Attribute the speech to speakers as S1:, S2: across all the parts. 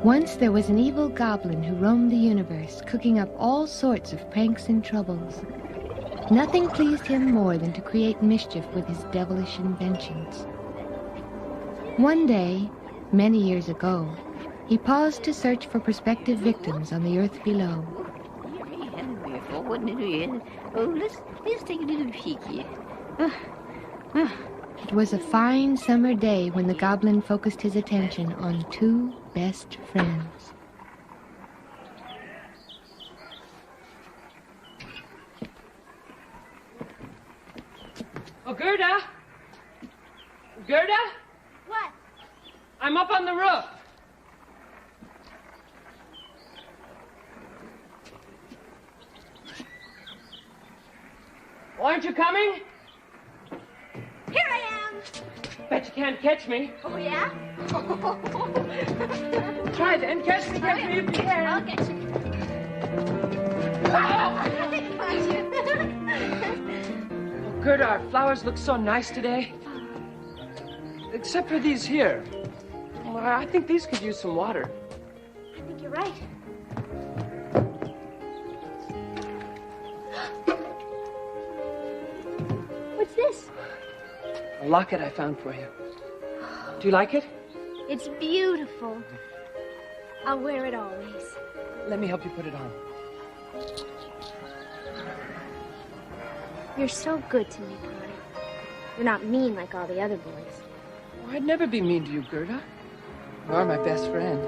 S1: Once there was an evil goblin who roamed the universe, cooking up all sorts of pranks and troubles. Nothing pleased him more than to create mischief with his devilish inventions. One day, many years ago, he paused to search for prospective victims on the earth below.
S2: Let's take a little peeky.
S1: It was a fine summer day when the goblin focused his attention on two best friends.
S3: Oh, Gerda! Gerda?
S2: What?
S3: I'm up on the roof. Aren't you coming?
S2: Here I am!
S3: Bet you can't catch me.
S2: Oh, yeah?
S3: Try then. Catch me if you can.
S2: I'll get you.
S3: Oh, Gerda, our flowers look so nice today. Except for these here. Well, I think these could use some water.
S2: I think you're right. What's this?
S3: A locket I found for you. Do you like it?
S2: It's beautiful. I'll wear it always.
S3: Let me help you put it on.
S2: You're so good to me, Connie. You're not mean like all the other boys.
S3: Oh, I'd never be mean to you, Gerda. You are my best friend.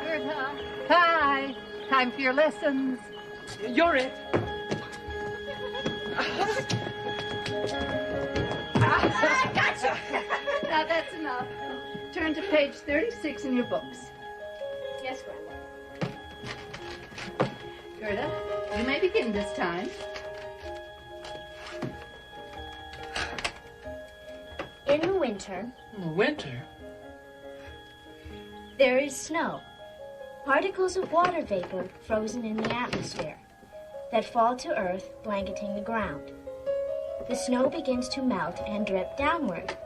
S4: Gerda, hi. Time for your lessons.
S3: You're it.
S4: I gotcha. Now that's enough. Turn to page 36 in your books.
S2: Yes, Grandma.
S4: Gerda, you may begin this time.
S2: In the winter,
S3: In the winter?
S2: there is snow. Particles of water vapor frozen in the atmosphere that fall to earth, blanketing the ground. The snow begins to melt and drip downward.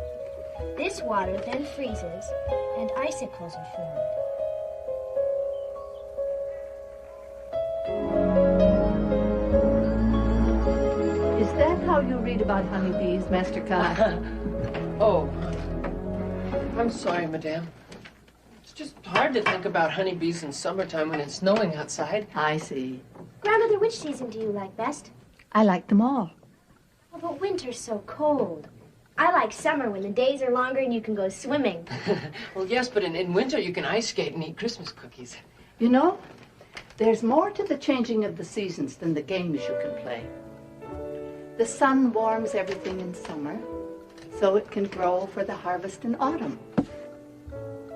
S2: This water then freezes and icicles are formed.
S4: Is that how you read about honeybees, Master Kai?
S3: Oh. I'm sorry, Madame. It's just hard to think about honeybees in summertime when it's snowing outside.
S4: I see.
S2: Grandmother, which season do you like best?
S4: I like them all.
S2: Oh, but winter's so cold. I like summer when the days are longer and you can go swimming.
S3: Well, yes, but in winter you can ice skate and eat Christmas cookies.
S4: You know, there's more to the changing of the seasons than the games you can play. The sun warms everything in summer, so it can grow for the harvest in autumn.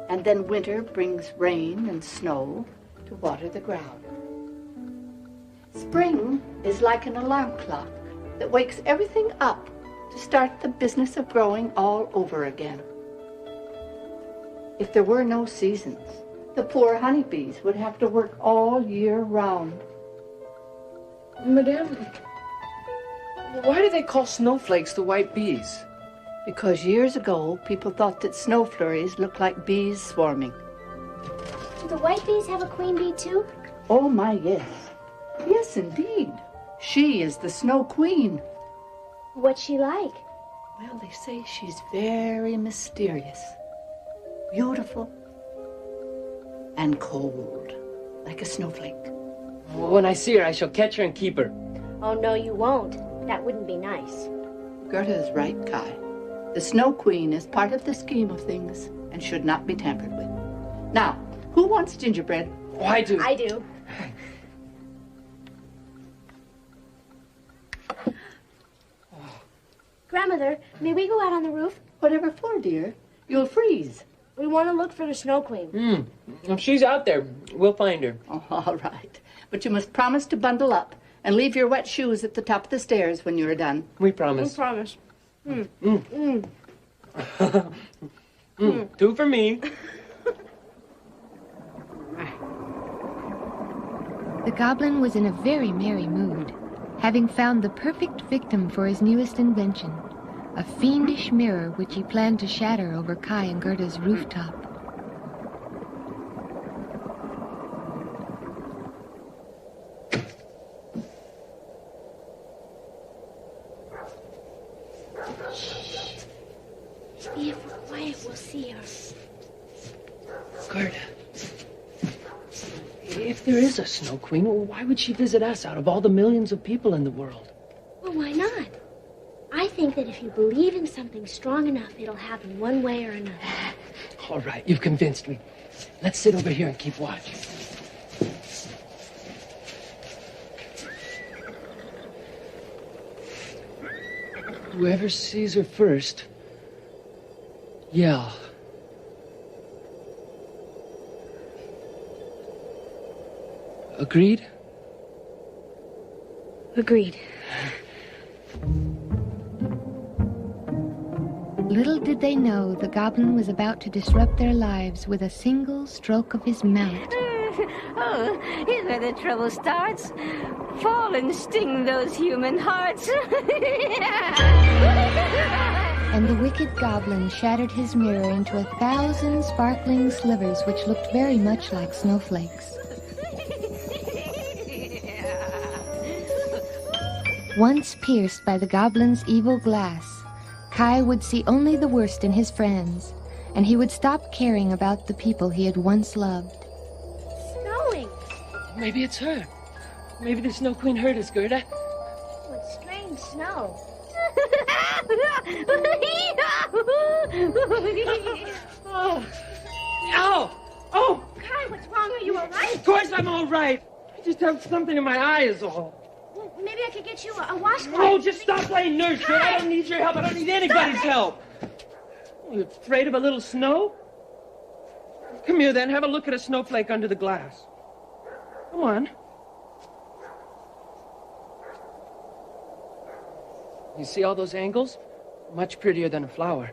S4: And then winter brings rain and snow to water the ground. Spring is like an alarm clock that wakes everything up to start the business of growing all over again. If there were no seasons, the poor honeybees would have to work all year round.
S3: Madame, why do they call snowflakes the white bees?
S4: Because years ago, people thought that snow flurries looked like bees swarming.
S2: Do the white bees have a queen bee too?
S4: Oh my, yes. Yes, indeed. She is the Snow Queen.
S2: What's she like?
S4: Well, they say she's very mysterious, beautiful, and cold, like a snowflake.
S3: When I see her, I shall catch her and keep her.
S2: Oh, no, you won't. That wouldn't be nice.
S4: Gerda is right, Kai. The Snow Queen is part of the scheme of things and should not be tampered with. Now, who wants gingerbread?
S3: Oh, I do.
S2: I do. Grandmother, may we go out on the roof?
S4: Whatever for, dear. You'll freeze.
S2: We want to look for the Snow Queen.
S3: If she's out there, we'll find her.
S4: Oh, all right. But you must promise to bundle up and leave your wet shoes at the top of the stairs when you are done.
S3: We promise.
S2: We promise.
S3: Two for me.
S1: The goblin was in a very merry mood, having found the perfect victim for his newest invention, a fiendish mirror which he planned to shatter over Kai and Gerda's rooftop.
S2: If we're quiet, we'll see her.
S3: Gerda. If there is a Snow Queen, why would she visit us out of all the millions of people in the world?
S2: Well, why not? I think that if you believe in something strong enough, it'll happen one way or another.
S3: All right, you've convinced me. Let's sit over here and keep watch. Whoever sees her first, yell. Agreed?
S2: Agreed.
S1: Little did they know the goblin was about to disrupt their lives with a single stroke of his mallet.
S5: Oh, here's where the trouble starts. Fall and sting those human hearts.
S1: And the wicked goblin shattered his mirror into 1,000 sparkling slivers which looked very much like snowflakes. Once pierced by the goblin's evil glass, Kai would see only the worst in his friends, and he would stop caring about the people he had once loved.
S2: Snowing.
S3: Maybe it's her. Maybe the Snow Queen heard us, Gerda.
S2: What strange snow.
S3: Oh. Ow! Oh!
S2: Kai, what's wrong? Are you all right?
S3: Of course I'm all right. I just have something in my eye is all.
S2: Well, maybe I could get you a washcloth.
S3: Oh, just stop playing nurse, Gerda. I don't need your help. I don't need anybody's help. Are you afraid of a little snow? Come here, then. Have a look at a snowflake under the glass. Come on. You see all those angles? Much prettier than a flower.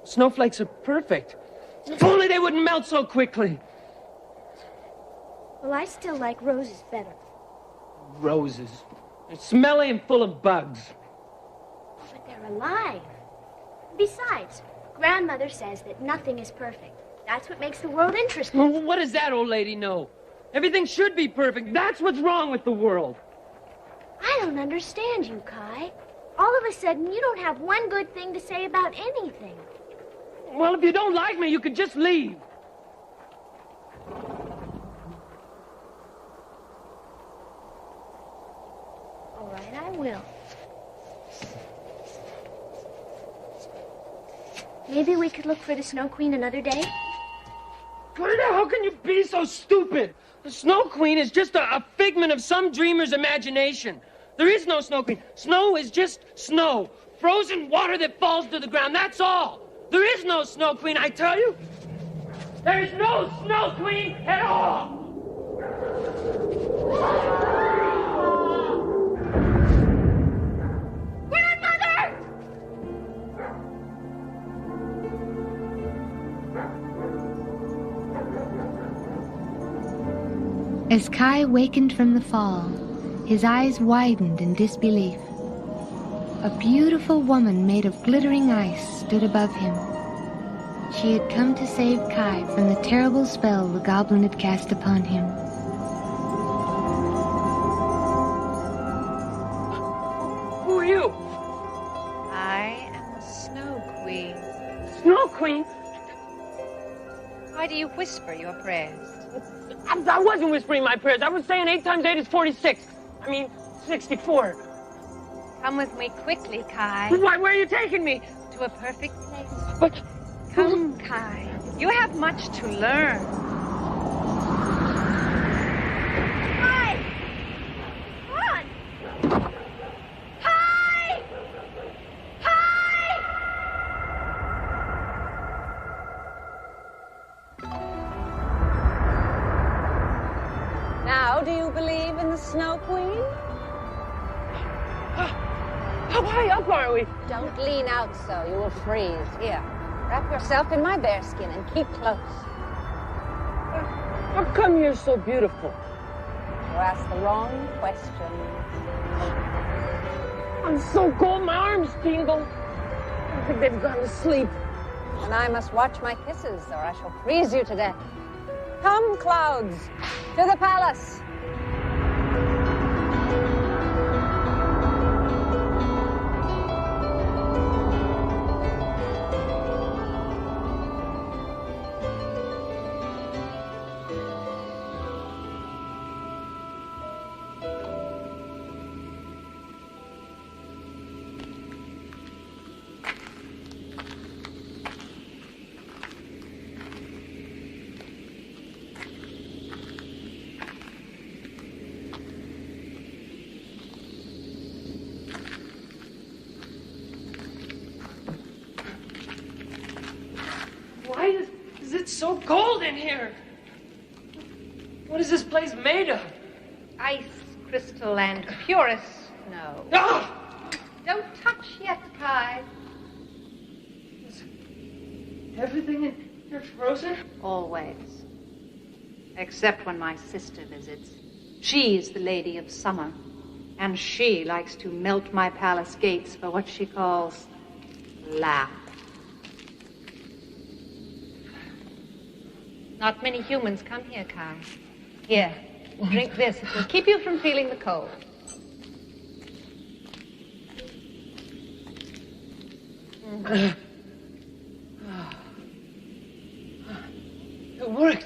S3: Snowflakes are perfect. If only they wouldn't melt so quickly.
S2: Well, I still like roses better.
S3: Roses. They're smelly and full of bugs.
S2: But they're alive. Besides, Grandmother says that nothing is perfect. That's what makes the world interesting.
S3: Well, what does that old lady know? Everything should be perfect. That's what's wrong with the world.
S2: I don't understand you, Kai. All of a sudden, you don't have one good thing to say about anything.
S3: Well, if you don't like me, you could just leave.
S2: All right, I will. Maybe we could look for the Snow Queen another day?
S3: Gerda, how can you be so stupid? The Snow Queen is just a figment of some dreamer's imagination. There is no Snow Queen. Snow is just snow. Frozen water that falls to the ground. That's all. There is no Snow Queen, I tell you. There is no Snow Queen at all.
S2: Grandmother!
S1: As Kai wakened from the fall, his eyes widened in disbelief. A beautiful woman made of glittering ice stood above him. She had come to save Kai from the terrible spell the goblin had cast upon him.
S3: Who are you?
S6: I am the Snow Queen.
S3: Snow Queen?
S6: Why do you whisper your prayers?
S3: I wasn't whispering my prayers. I was saying 8 times 8 is 46. I mean, 64.
S6: Come with me quickly, Kai,
S3: Why, where are you taking me?
S6: to a perfect place.
S3: But...
S6: Come, Kai. You have much to learn.
S2: Kai! Run! Kai! Kai!
S5: Now, do you believe in the Snow Queen?
S3: How high up are we?
S5: Don't lean out so, you will freeze. Here, wrap yourself in my bearskin and keep close.
S3: How come you're so beautiful?
S5: You asked the wrong question.
S3: I'm so cold, my arms tingle. think they've gone to sleep.
S6: And I must watch my kisses, or I shall freeze you to death. Come, clouds, to the palace.
S3: Why is it so cold in here? What is this place made of?
S6: Ice, crystal, and purest snow.
S3: Ah!
S6: Don't touch yet, Kai.
S3: Is everything in here frozen?
S6: Always. Except when my sister visits. She's the Lady of Summer, and she likes to melt my palace gates for what she calls laugh. Not many humans come here, Kai. Here, drink this. It will keep you from feeling the cold.
S3: It worked.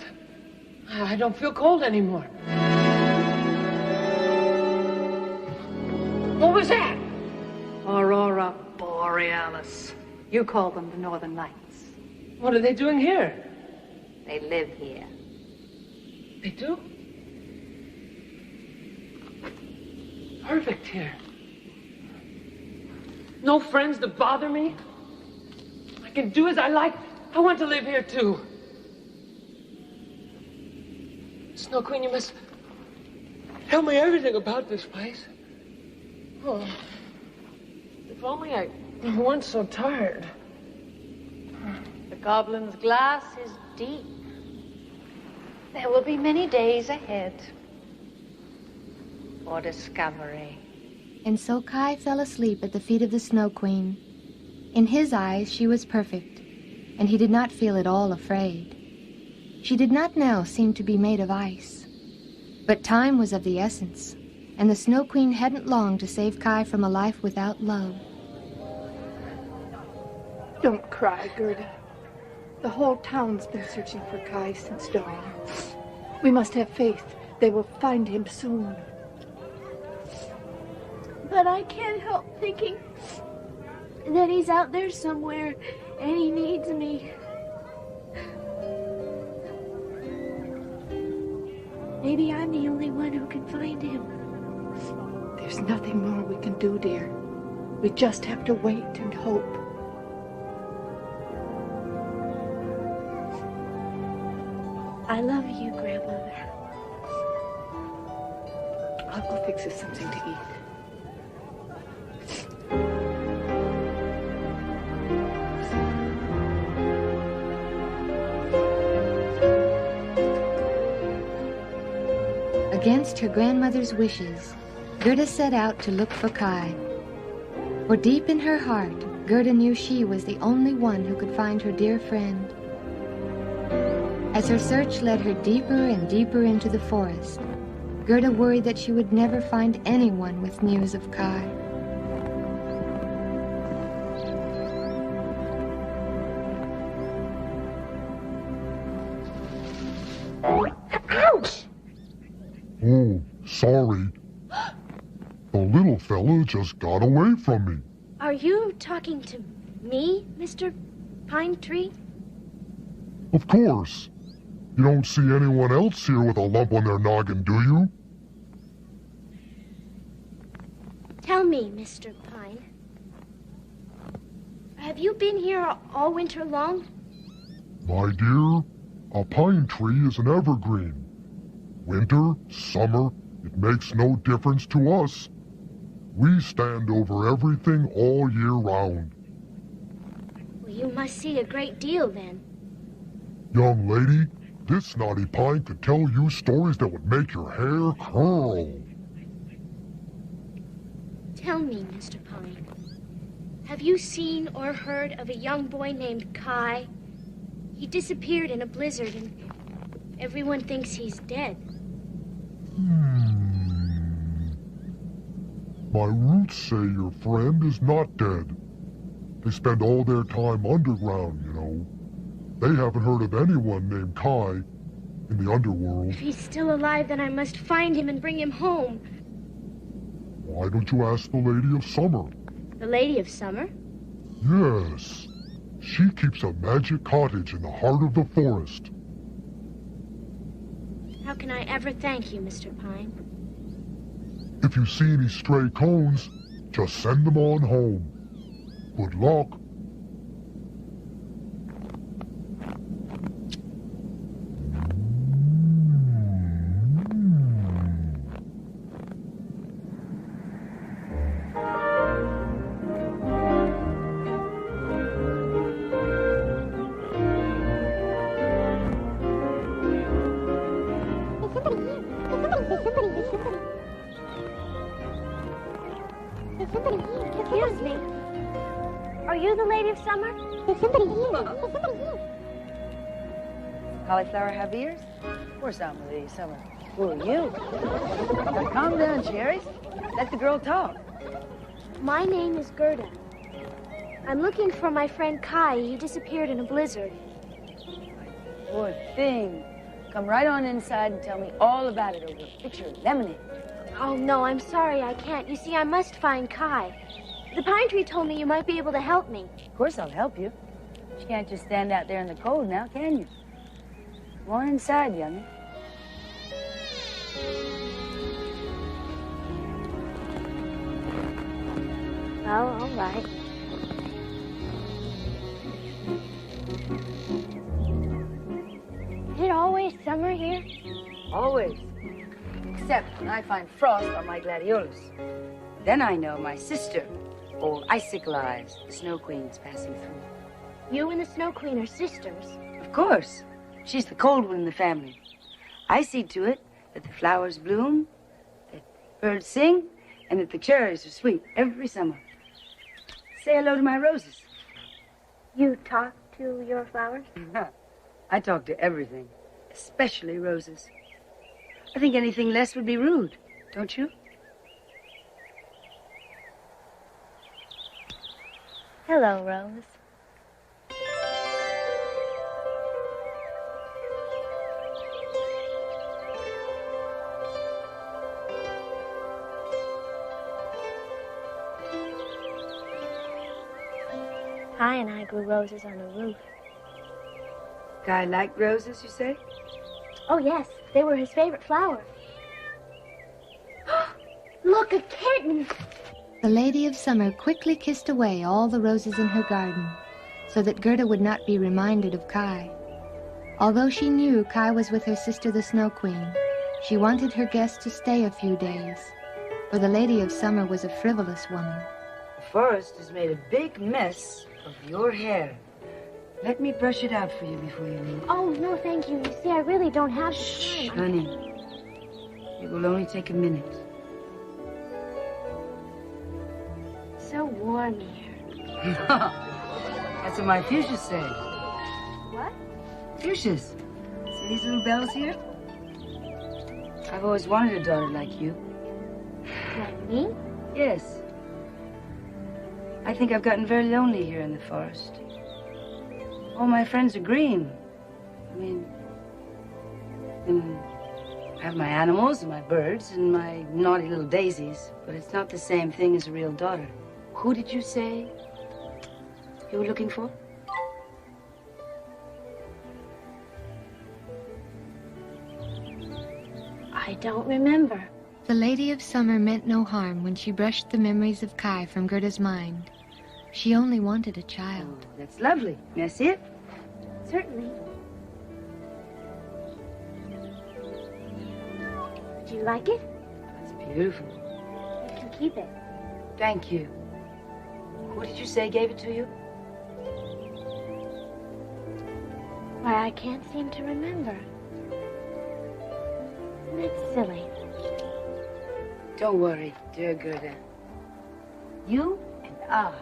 S3: I don't feel cold anymore. What was that?
S6: Aurora Borealis. You call them the Northern Lights.
S3: What are they doing here?
S6: They live here.
S3: They do? Perfect here. No friends to bother me. I can do as I like. I want to live here too. Snow Queen, you must tell me everything about this place. Oh, if only I weren't so tired.
S6: The goblin's glass is deep. There will be many days ahead for discovery.
S1: And so Kai fell asleep at the feet of the Snow Queen. In his eyes, she was perfect, and he did not feel at all afraid. She did not now seem to be made of ice. But time was of the essence, and the Snow Queen hadn't long to save Kai from a life without love.
S4: Don't cry, Gerda. The whole town's been searching for Kai since dawn. We must have faith. They will find him soon.
S2: But I can't help thinking that he's out there somewhere and he needs me. Maybe I'm the only one who can find him.
S4: There's nothing more we can do, dear. We just have to wait and hope.
S2: I love you, Grandmother.
S4: I'll go fix us something to eat.
S1: Against her grandmother's wishes, Gerda set out to look for Kai. For deep in her heart, Gerda knew she was the only one who could find her dear friend. As her search led her deeper and deeper into the forest, Gerda worried that she would never find anyone with news of Kai.
S3: Ouch!
S7: Oh, sorry. The little fella just got away from me.
S2: Are you talking to me, Mr. Pine Tree?
S7: Of course. You don't see anyone else here with a lump on their noggin, do you?
S2: Tell me, Mr. Pine. Have you been here all winter long?
S7: My dear, a pine tree is an evergreen. Winter, summer, it makes no difference to us. We stand over everything all year round.
S2: Well, you must see a great deal then.
S7: Young lady, this naughty pine could tell you stories that would make your hair curl.
S2: Tell me, Mr. Pine. Have you seen or heard of a young boy named Kai? He disappeared in a blizzard and everyone thinks he's dead.
S7: My roots say your friend is not dead. They spend all their time underground, you know. They haven't heard of anyone named Kai in the underworld.
S2: If he's still alive, then I must find him and bring him home.
S7: Why don't you ask the Lady of Summer?
S2: The Lady of Summer?
S7: Yes. She keeps a magic cottage in the heart of the forest.
S2: How can I ever thank you, Mr. Pine?
S7: If you see any stray cones, just send them on home. Good luck.
S2: Excuse me. Are you the Lady of Summer?
S8: Cauliflower have ears? Of course I'm the Lady of Summer. Who are you? Now calm down, Cherries. Let the girl talk.
S2: My name is Gerda. I'm looking for my friend Kai. He disappeared in a blizzard.
S8: Poor thing. Come right on inside and tell me all about it over a pitcher of lemonade.
S2: Oh, no, I'm sorry, I can't. You see, I must find Kai. The pine tree told me you might be able to help me.
S8: Of course I'll help you. But you can't just stand out there in the cold now, can you? Come on inside, youngin'.
S2: Oh, all right. Is it always summer here?
S8: Always. Except when I find frost on my gladiolus. Then I know my sister, old Icicle Eyes, the Snow Queen's passing through.
S2: You and the Snow Queen are sisters.
S8: Of course. She's the cold one in the family. I see to it that the flowers bloom, that birds sing, and that the cherries are sweet every summer. Say hello to my roses.
S2: You talk to your flowers?
S8: I talk to everything, especially roses. I think anything less would be rude, don't you?
S2: Hello, Rose. Kai and I grew roses on the roof.
S8: Guy liked roses, you say?
S2: Oh, yes. They were his favorite flower. Look, a kitten!
S1: The Lady of Summer quickly kissed away all the roses in her garden, so that Gerda would not be reminded of Kai. Although she knew Kai was with her sister the Snow Queen, she wanted her guest to stay a few days, for the Lady of Summer was a frivolous woman.
S8: The forest has made a big mess of your hair. Let me brush it out for you before you leave.
S2: Oh, no, thank you. You see, I really don't have the
S8: Shh,
S2: time.
S8: honey. It will only take a minute.
S2: It's so warm here.
S8: That's what my fuchsias say.
S2: What?
S8: Fuchsias. See these little bells here? I've always wanted a daughter like you.
S2: Like me?
S8: Yes. I think I've gotten very lonely here in the forest. All my friends are green. I have my animals and my birds and my naughty little daisies, but it's not the same thing as a real daughter. Who did you say you were looking for?
S2: I don't remember.
S1: The Lady of Summer meant no harm when she brushed the memories of Kai from Gerda's mind. She only wanted a child.
S8: Oh, that's lovely. May I see it?
S2: Certainly. Do you like it?
S8: That's beautiful.
S2: You can keep it.
S8: Thank you. Who did you say gave it to you?
S2: Why, I can't seem to remember. That's silly.
S8: Don't worry, dear Gerda. You and I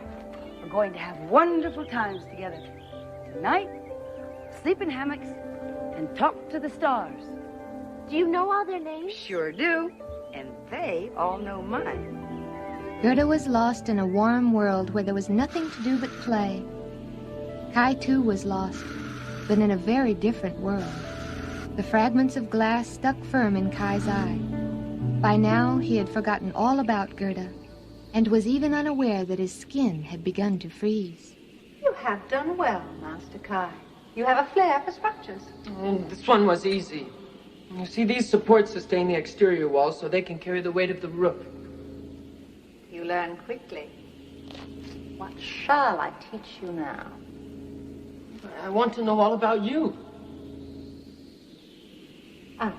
S8: We're going to have wonderful times together. Tonight, sleep in hammocks and talk to the stars.
S2: Do you know all their names?
S8: Sure do. And they all know mine.
S1: Gerda was lost in a warm world where there was nothing to do but play. Kai, too, was lost, but in a very different world. The fragments of glass stuck firm in Kai's eye. By now, he had forgotten all about Gerda, and was even unaware that his skin had begun to freeze.
S6: You have done well, Master Kai. You have a flair for structures.
S3: This one was easy. You see, these supports sustain the exterior walls so they can carry the weight of the roof.
S6: You learn quickly. What shall I teach you now?
S3: I want to know all about you.
S6: Ask.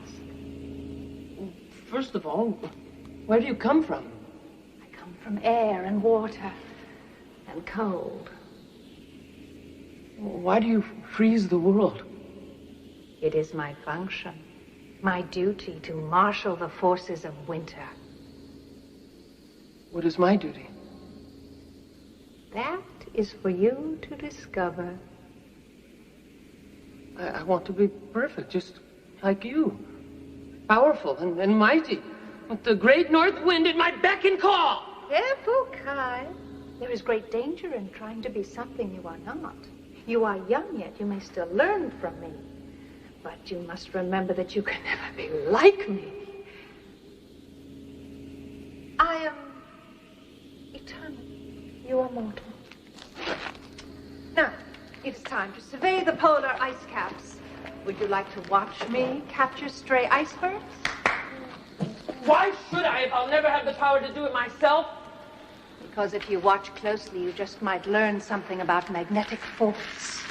S3: First of all, where do you come from?
S6: I come from air and water and cold.
S3: Why do you freeze the world?
S6: It is my function, my duty to marshal the forces of winter.
S3: What is my duty?
S6: That is for you to discover.
S3: I want to be perfect, just like you. Powerful and mighty, with the great north wind at my beck and call.
S6: Careful, Kai. There is great danger in trying to be something you are not. You are young yet. You may still learn from me. But you must remember that you can never be like me. I am eternal. You are mortal. Now, it's time to survey the polar ice caps. Would you like to watch me capture stray icebergs?
S3: Why should I if I'll never have the power to do it myself?
S6: Because if you watch closely, you just might learn something about magnetic force.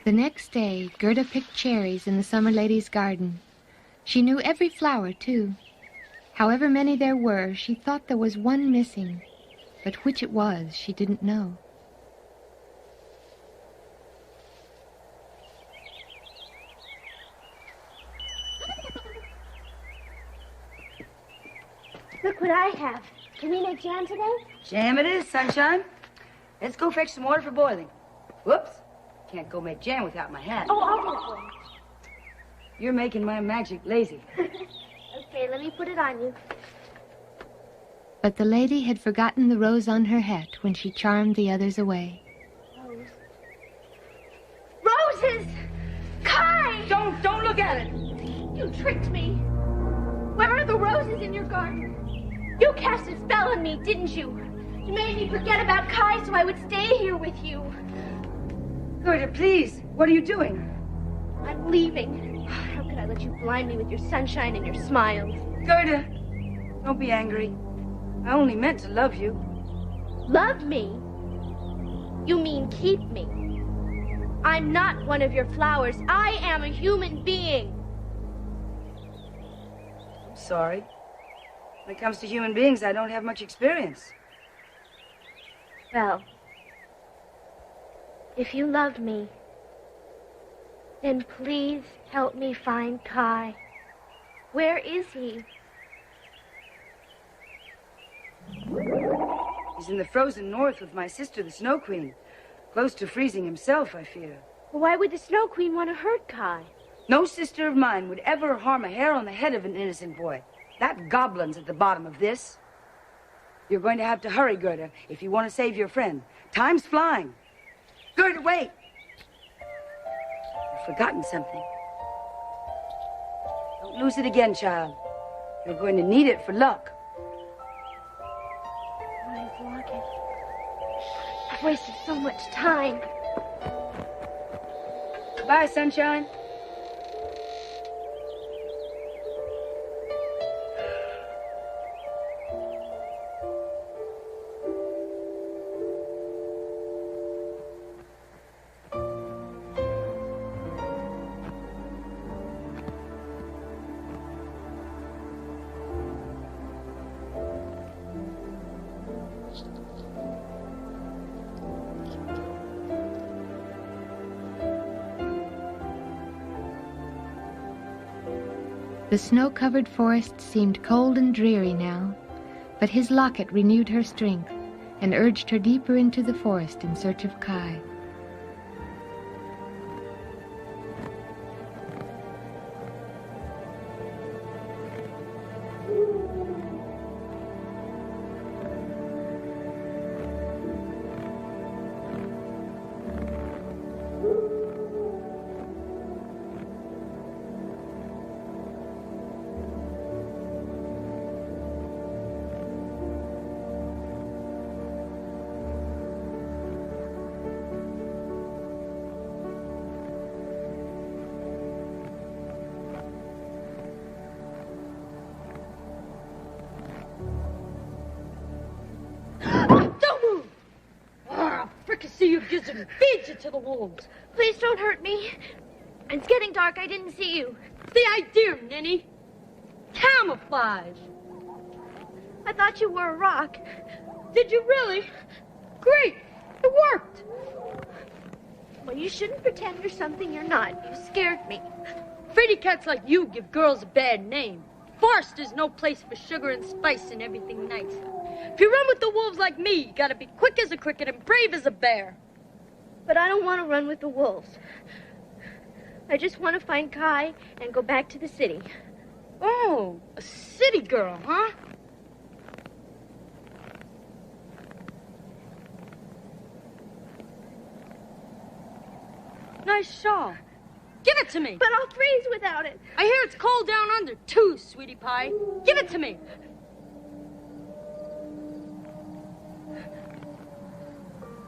S1: The next day, Gerda picked cherries in the summer lady's garden. She knew every flower, too. However many there were, she thought there was one missing, but which it was, she didn't know.
S2: Look what I have. Can we make jam today?
S8: Jam it is, sunshine. Let's go fetch some water for boiling. Whoops. Can't go make jam without my hat.
S2: Oh, I'll do it for you.
S8: You're making my magic lazy.
S2: Okay, let me put it on you.
S1: But the lady had forgotten the rose on her hat when she charmed the others away.
S2: Rose. Roses! Kai!
S8: Don't look at it.
S2: You tricked me. Where are the roses in your garden? You cast a spell on me, didn't you? You made me forget about Kai so I would stay here with you.
S8: Gerda, please. What are you doing?
S2: I'm leaving. How could I let you blind me with your sunshine and your smiles?
S8: Gerda, don't be angry. I only meant to love you.
S2: Love me? You mean keep me? I'm not one of your flowers. I am a human being.
S8: I'm sorry. When it comes to human beings, I don't have much experience.
S2: Well, if you love me, then please help me find Kai. Where is he?
S8: He's in the frozen north with my sister, the Snow Queen. Close to freezing himself, I fear.
S2: Why would the Snow Queen want to hurt Kai?
S8: No sister of mine would ever harm a hair on the head of an innocent boy. That goblin's at the bottom of this. You're going to have to hurry, Gerda, if you want to save your friend. Time's flying. Gerda, wait! You've forgotten something. Don't lose it again, child. You're going to need it for luck.
S2: My locket. I've wasted so much time.
S8: Bye, sunshine.
S1: The snow-covered forest seemed cold and dreary now, but his locket renewed her strength and urged her deeper into the forest in search of Kai.
S9: Feed you to the wolves.
S2: Please don't hurt me. It's getting dark. I didn't see you.
S9: The idea, Ninny. Camouflage.
S2: I thought you were a rock.
S9: Did you really? Great. It worked.
S2: Well, you shouldn't pretend you're something you're not. You scared me.
S9: Fraidy cats like you give girls a bad name. Forest is no place for sugar and spice and everything nice. If you run with the wolves like me, you gotta be quick as a cricket and brave as a bear.
S2: But I don't want to run with the wolves. I just want to find Kai and go back to the city.
S9: Oh, a city girl, huh? Nice shawl. Give it to me.
S2: But I'll freeze without it.
S9: I hear it's cold down under, too, sweetie pie. Give it to me.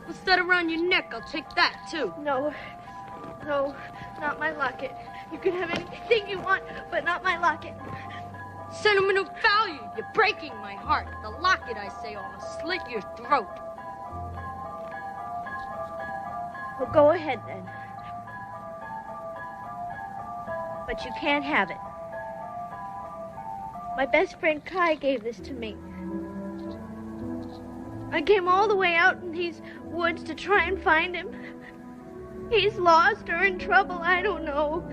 S9: Instead of around your neck, I'll take that, too.
S2: No, not my locket. You can have anything you want, but not my locket.
S9: Sentimental value. You're breaking my heart. The locket, I say, or I'll slit your throat.
S2: Well, go ahead, then. But you can't have it. My best friend Kai gave this to me. I came all the way out in these woods to try and find him. He's lost or in trouble, I don't know.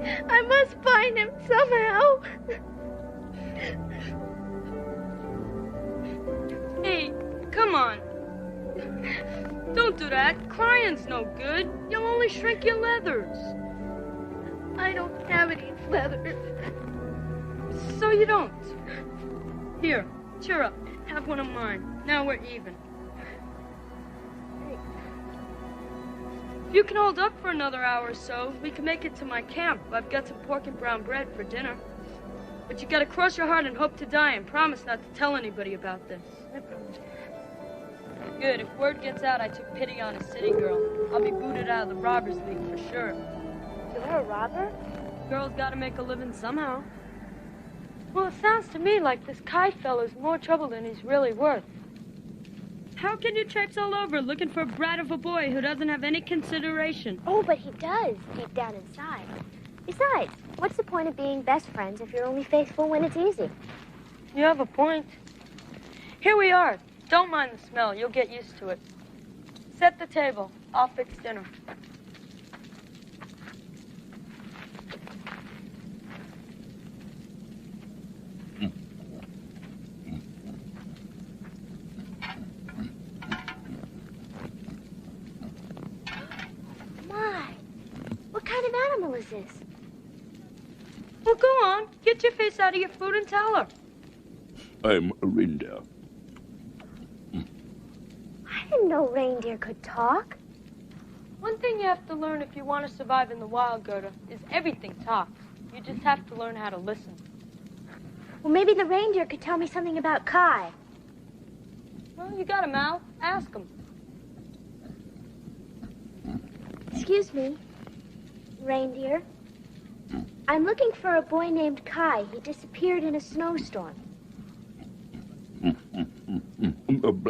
S2: I must find him somehow.
S9: Hey, come on. Don't do that. Crying's no good. You'll only shrink your leathers.
S2: I don't have any feathers.
S9: So you don't. Here, cheer up. Have one of mine. Now we're even. If you can hold up for another hour or so, we can make it to my camp. I've got some pork and brown bread for dinner. But you gotta cross your heart and hope to die and promise not to tell anybody about this. I promise. Good. If word gets out I took pity on a city girl, I'll be booted out of the Robbers League for sure.
S2: You're a robber?
S9: Girls gotta make a living somehow. Well, it sounds to me like this Kai fellow's more trouble than he's really worth. How can you traipse all over looking for a brat of a boy who doesn't have any consideration?
S2: Oh, but he does, deep down inside. Besides, what's the point of being best friends if you're only faithful when it's easy?
S9: You have a point. Here we are. Don't mind the smell. You'll get used to it. Set the table. I'll fix dinner.
S2: Is this?
S9: Well, go on. Get your face out of your food and tell her.
S10: I'm a reindeer.
S2: I didn't know reindeer could talk.
S9: One thing you have to learn if you want to survive in the wild, Gerda, is everything talks. You just have to learn how to listen.
S2: Well, maybe the reindeer could tell me something about Kai.
S9: Well, you got a mouth. Ask him.
S2: Excuse me. Reindeer. I'm looking for a boy named Kai. He disappeared in a snowstorm.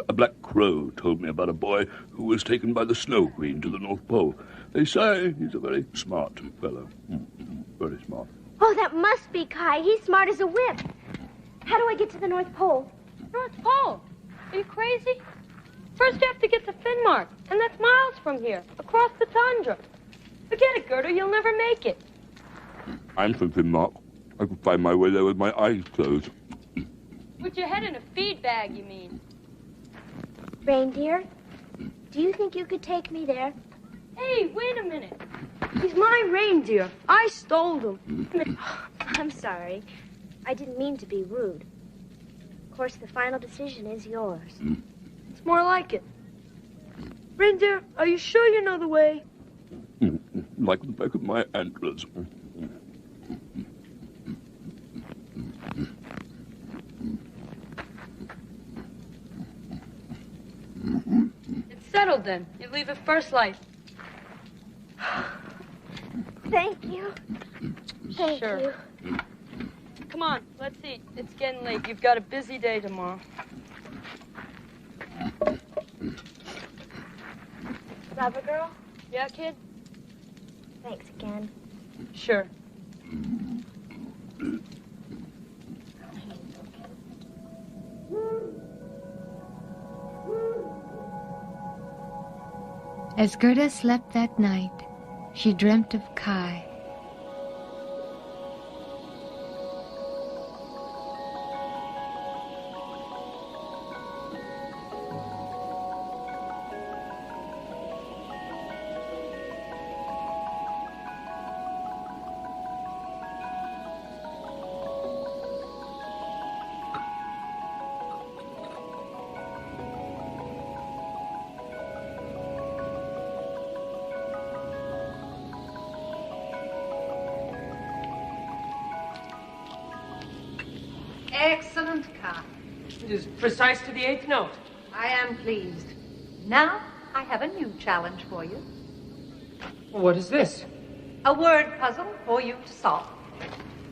S10: A black crow told me about a boy who was taken by the Snow Queen to the North Pole. They say he's a very smart fellow. Very smart.
S2: Oh, that must be Kai. He's smart as a whip. How do I get to the North Pole?
S9: North Pole? Are you crazy? First you have to get to Finnmark, and that's miles from here, across the tundra. Forget it, Gerda. You'll never make it.
S10: I'm thinking, Mark, I could find my way there with my eyes closed.
S9: With your head in a feed bag, you mean?
S2: Reindeer, do you think you could take me there?
S9: Hey, wait a minute. He's my reindeer. I stole him.
S2: I'm sorry. I didn't mean to be rude. Of course, the final decision is yours.
S9: It's more like it. Reindeer, are you sure you know the way?
S10: Like the back of my antlers.
S9: It's settled then. You leave at first light.
S2: Thank you. Thank
S9: Sure.
S2: you.
S9: Come on, let's eat. It's getting late. You've got a busy day tomorrow.
S2: Lover girl?
S9: Yeah, kid?
S2: Thanks again.
S9: Sure.
S1: As Gerda slept that night, she dreamt of Kai.
S6: Excellent, Kai.
S3: It is precise to the 8th note.
S6: I am pleased. Now, I have a new challenge for you.
S3: What is this?
S6: A word puzzle for you to solve.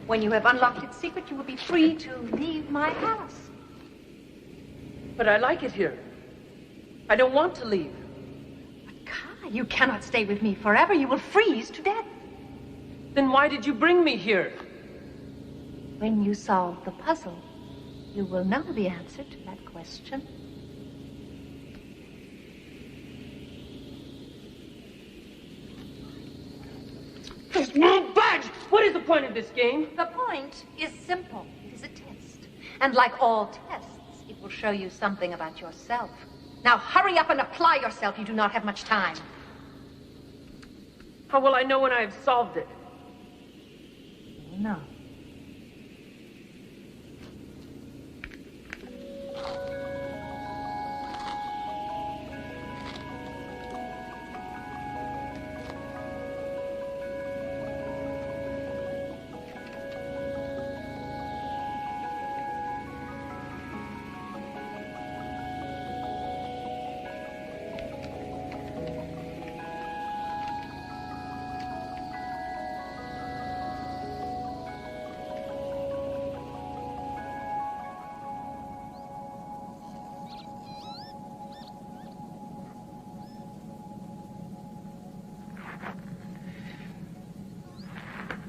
S6: When you have unlocked its secret, you will be free to leave my palace.
S3: But I like it here. I don't want to leave.
S6: But Kai, you cannot stay with me forever. You will freeze to death.
S3: Then why did you bring me here?
S6: When you solve the puzzle, you will know the answer to that question.
S3: This won't budge! What is the point of this game?
S6: The point is simple. It is a test. And like all tests, it will show you something about yourself. Now hurry up and apply yourself. You do not have much time.
S3: How will I know when I have solved it?
S6: No.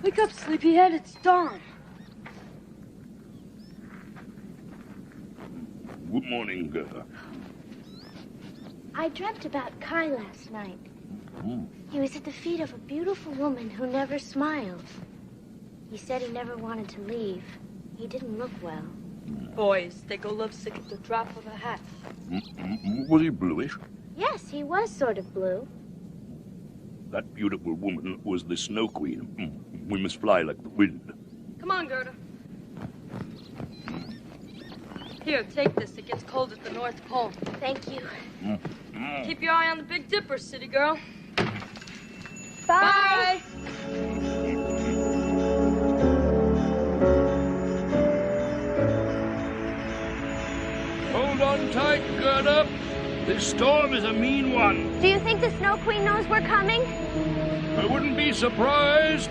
S9: Wake up, sleepyhead. It's dawn.
S10: Good morning, Gerda.
S2: I dreamt about Kai last night. He was at the feet of a beautiful woman who never smiled. He said he never wanted to leave. He didn't look well.
S9: Boys, they go lovesick at the drop of a hat.
S10: Was he bluish?
S2: Yes, he was sort of blue.
S10: That beautiful woman was the Snow Queen. We must fly like the wind.
S9: Come on, Gerda. Here, take this. It gets cold at the North Pole.
S2: Thank you.
S9: Keep your eye on the Big Dipper, city girl.
S2: Bye.
S10: Hold on tight, Gerda. This storm is a mean one.
S2: Do you think the Snow Queen knows we're coming?
S10: I wouldn't be surprised.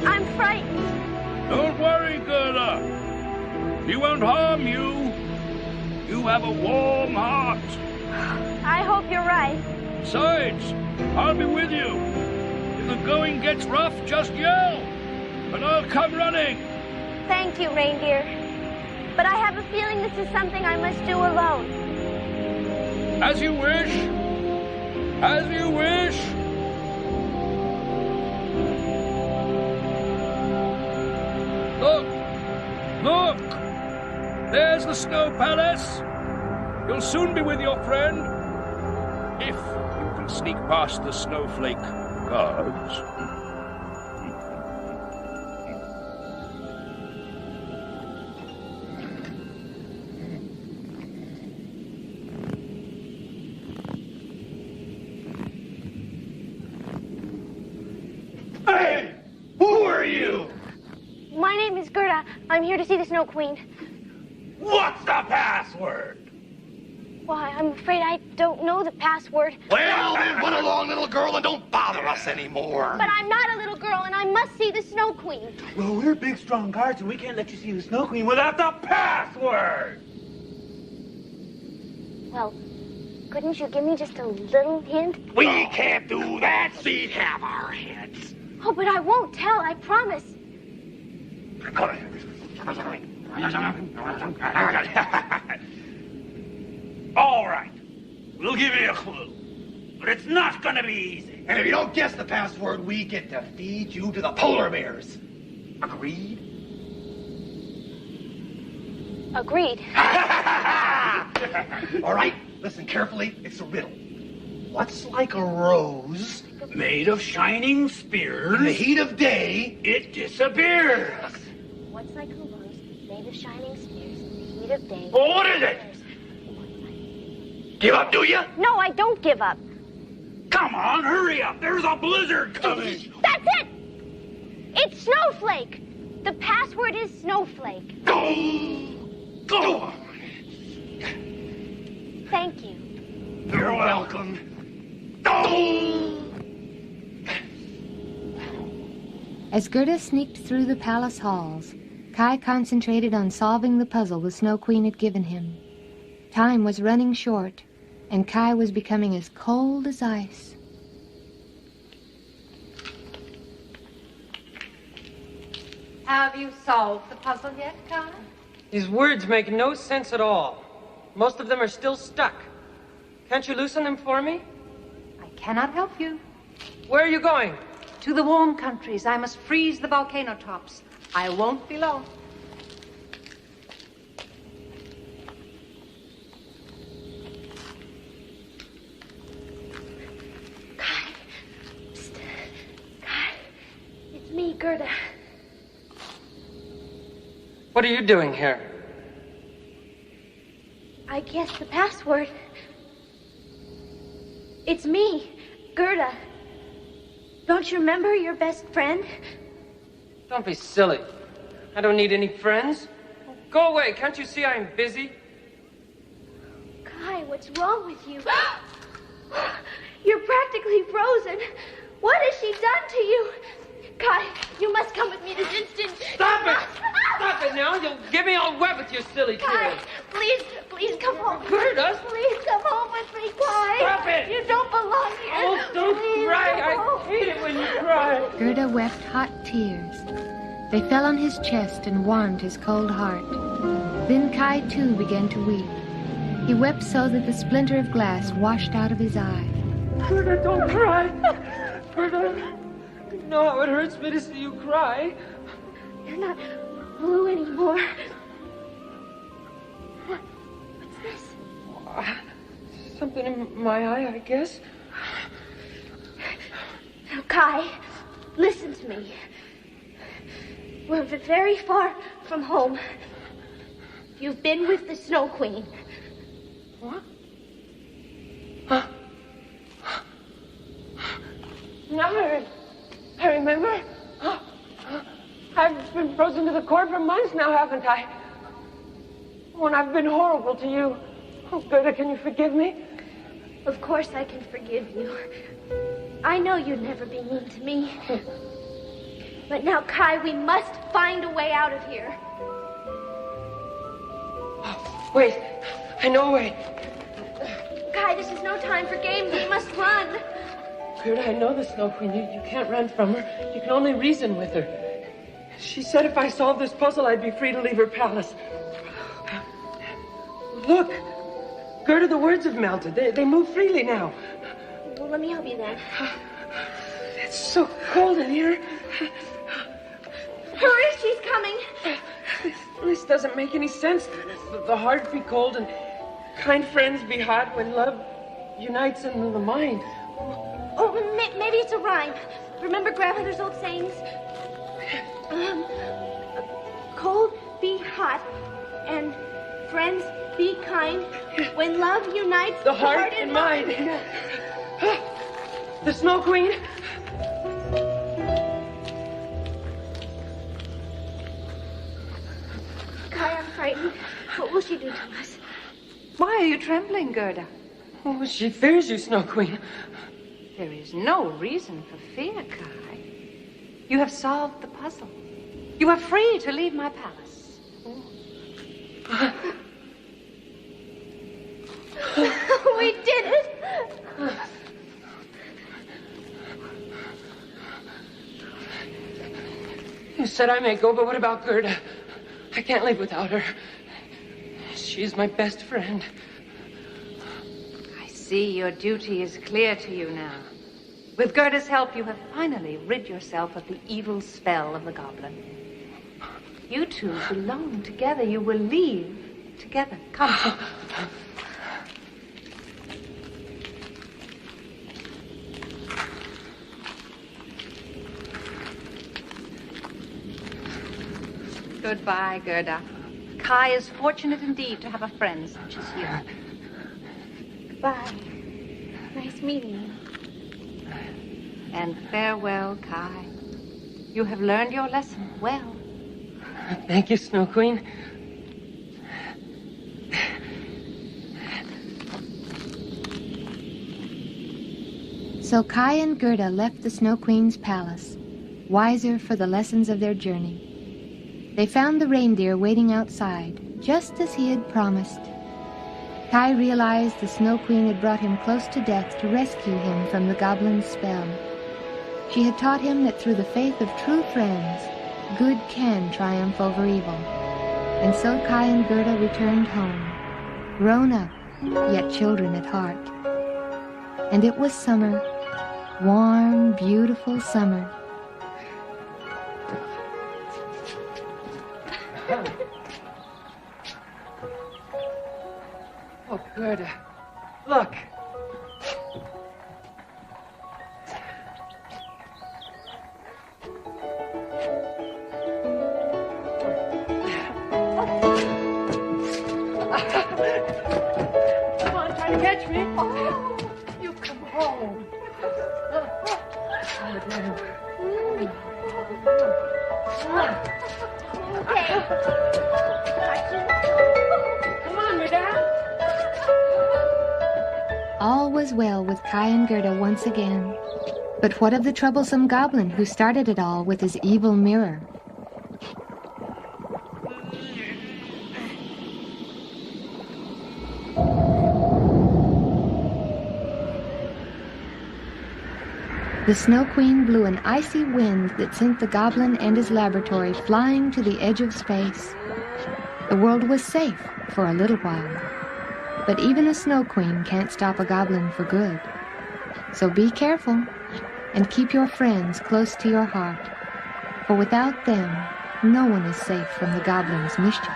S2: I'm frightened.
S10: Don't worry, Gerda. He won't harm you. You have a warm heart.
S2: I hope you're right.
S10: Besides, I'll be with you. If the going gets rough, just yell, and I'll come running.
S2: Thank you, reindeer. But I have a feeling this is something I must do alone.
S10: As you wish. As you wish. There's the Snow Palace. You'll soon be with your friend. If you can sneak past the snowflake guards.
S11: Hey! Who are you?
S12: My name is Gerda. I'm here to see the Snow Queen.
S11: What's the password?
S12: Why, I'm afraid I don't know the password.
S11: Well, then run along, little girl, and don't bother us anymore.
S12: But I'm not a little girl, and I must see the Snow Queen.
S11: Well, we're big, strong guards, and we can't let you see the Snow Queen without the password.
S12: Well, couldn't you give me just a little hint?
S11: We can't do that. She'd have our heads.
S12: Oh, but I won't tell, I promise.
S11: All right. We'll give you a clue. But it's not gonna be easy. And if you don't guess the password, we get to feed you to the polar bears. Agreed?
S12: Agreed.
S11: All right, listen carefully. It's a riddle. What's like a rose made of shining spears? In the heat of day, it disappears.
S12: What's like a rose made of shining spears in the heat of day?
S11: Well, what is it? Give up, do you?
S12: No, I don't give up.
S11: Come on, hurry up. There's a blizzard coming.
S12: That's it! It's Snowflake. The password is Snowflake.
S11: Go! Go!
S12: Thank you.
S11: You're welcome. Go!
S1: As Gerda sneaked through the palace halls, Kai concentrated on solving the puzzle the Snow Queen had given him. Time was running short, and Kai was becoming as cold as ice.
S6: Have you solved the puzzle yet, Kai?
S3: These words make no sense at all. Most of them are still stuck. Can't you loosen them for me?
S6: I cannot help you.
S3: Where are you going?
S6: To the warm countries. I must freeze the volcano tops. I won't be long.
S12: Kai. Psst. Kai. It's me, Gerda.
S3: What are you doing here?
S12: I guessed the password. It's me, Gerda. Don't you remember your best friend?
S3: Don't be silly. I don't need any friends. Go away. Can't you see I'm busy?
S12: Kai, what's wrong with you? You're practically frozen. What has she done to you? Kai, you must come with me this instant.
S3: Stop it! Stop it now. You'll get me all wet with your silly
S12: Kai,
S3: kids.
S12: please come home.
S3: Gerda?
S12: Please come home with me, Kai.
S3: Stop it!
S12: You don't belong here.
S3: Oh, don't
S12: Please
S3: cry.
S12: come home.
S3: I hate it when you cry.
S1: Gerda wept hot tears. They fell on his chest and warmed his cold heart. Then Kai, too, began to weep. He wept so that the splinter of glass washed out of his eye.
S3: Gerda, don't cry. Gerda, you know how it hurts me to see you cry.
S12: You're not blue anymore. What's this?
S3: Something in my eye, I guess.
S12: Now, Kai, listen to me. We're very far from home. You've been with the Snow Queen.
S3: What? Huh? Now I remember. I've been frozen to the core for months now, haven't I? When I've been horrible to you. Oh, Gerda, can you forgive me?
S12: Of course I can forgive you. I know you'd never be mean to me. But now, Kai, we must find a way out of here.
S3: Oh, wait, I know a way.
S12: Kai, this is no time for games. We must run.
S3: Gerda, I know the Snow Queen. You can't run from her. You can only reason with her. She said if I solved this puzzle, I'd be free to leave her palace. Look, Gerda, the words have melted. They move freely now.
S12: Well, let me help you then.
S3: It's so cold in here.
S12: Hurry, she's coming.
S3: This doesn't make any sense. The heart be cold and kind friends be hot when love unites in the mind.
S12: Oh, maybe it's a rhyme. Remember grandmother's old sayings? Cold be hot and friends be kind when love unites
S3: the heart and mind. The Snow Queen.
S12: Kai, I'm frightened. What will she do to us?
S6: Why are you trembling, Gerda?
S3: Oh, she fears you, Snow Queen.
S6: There is no reason for fear, Kai. You have solved the puzzle. You are free to leave my palace.
S12: We did it!
S3: You said I may go, but what about Gerda? I can't live without her. She's my best friend.
S6: I see your duty is clear to you now. With Gerda's help, you have finally rid yourself of the evil spell of the goblin. You two belong together. You will leave together. Come. Goodbye, Gerda. Kai is fortunate indeed to have a friend such as you.
S12: Goodbye. Nice meeting you.
S6: And farewell, Kai. You have learned your lesson well.
S3: Thank you, Snow Queen.
S1: So Kai and Gerda left the Snow Queen's palace, wiser for the lessons of their journey. They found the reindeer waiting outside, just as he had promised. Kai realized the Snow Queen had brought him close to death to rescue him from the goblin's spell. She had taught him that through the faith of true friends, good can triumph over evil. And so Kai and Gerda returned home, grown up, yet children at heart. And it was summer, warm, beautiful summer.
S3: Oh, Gerda, look. Come on, try to catch me. Oh, you come home. Oh, damn.
S12: Okay.
S3: Come on, madame.
S1: All was well with Kai and Gerda once again. But what of the troublesome goblin who started it all with his evil mirror? The Snow Queen blew an icy wind that sent the goblin and his laboratory flying to the edge of space. The world was safe for a little while. But even a Snow Queen can't stop a goblin for good. So be careful and keep your friends close to your heart, for without them, no one is safe from the goblin's mischief.